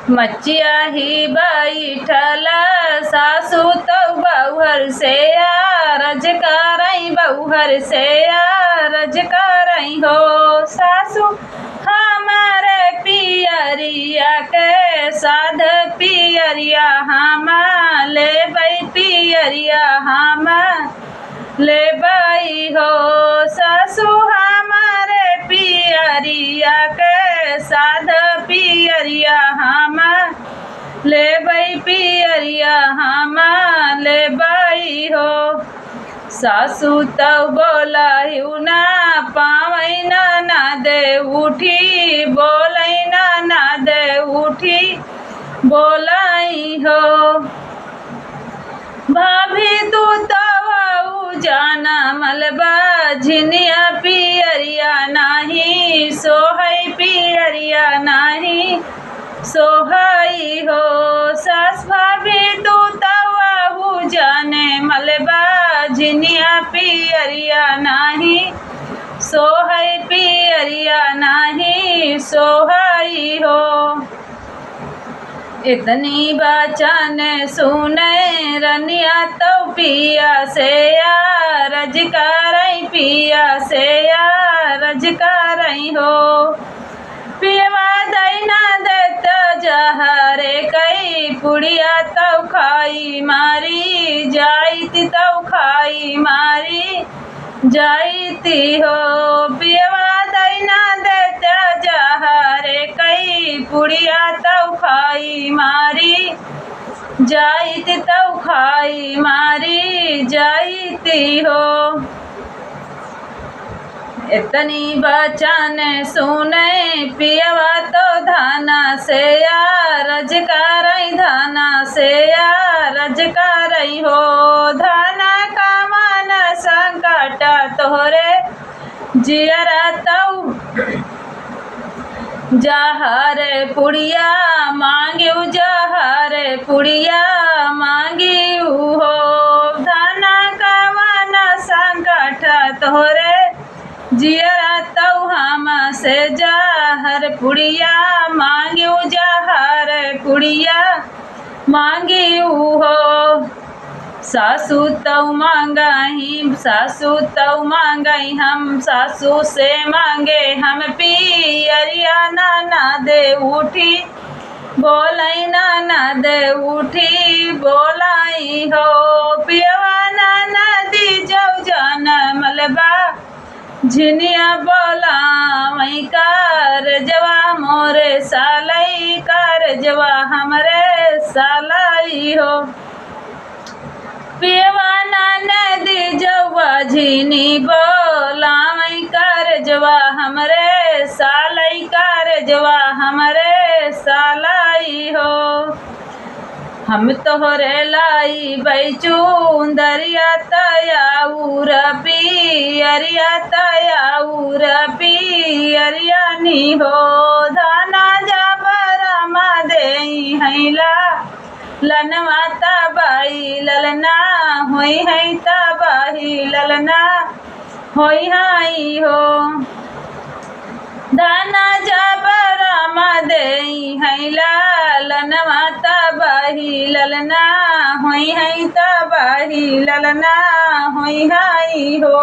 मचिया ही बैठल सासू तो बहुहर से रज करई बहुहर से रज करई हो सासू हमारे पियरिया के साध पियरिया हम ले बई पियरिया हम ले बई हो सासू हमारे पियरिया के साध पियरिया हम ले बई पियरिया हम ले बई हो सासू तो बोलहिउ ना पावई ना दे उठी बोलई ना दे उठी बोलई हो भाभी तू तो जाना मलबा झिनिया पियरिया नाही सोहई पियरिया नाही सोहई हो सास भाभी तू तवाहू जाने मलबा झिनिया पियरिया नाही सोहई पियरिया नाही सोहई हो इतनी बचन सुने रनिया तो पिया से रज करई पिया से रज करई हो पियवा दैना देत जहरे कई पुड़िया तो खाई मारी जाईती तो खाई मारी जाईती हो पियवा दैना देत जहरे कई पुड़िया तो खाई मारी जाईती तो खाई मारी जाईती हो इतनी बचन सुने पियवा तो धाना से रज करई धाना से रज करई हो धाना का मन संकट तोहरे जियरा तऊ जहर पुड़िया मांगियो जहर पुड़िया मांगियो हो धाना का मन संकट तोहरे जियरा तऊ हम से जहर पुड़िया मांगियो जहर पुड़िया मांगियो हो सासू तऊ मांगई सासू तऊ मांगई हम सासू से मांगे हम पियरिया ना दे उठी बोलई ना दे उठी बोलाई हो पियवा ना दी जाऊ जान मलबा झिनिया बोला वही कर जवा मोरे सालई कर जवा हमरे सालई हो पियवा नदी जवा झिनी बोला वही कर जवा हमरे सालई कर जवा हमरे सालई हो हम तोहरे लाई बैचूंदरिया तयाऊर पियरिया तयाऊर पियरिया नी हो धाना जबरमा देई हैला लनवा तबाई ललना होई है तबाही ललना होई हाई हो धाना जबरमा देई हैला लनवा तबाही ललना होई है तबाही ललना होई हाई हो।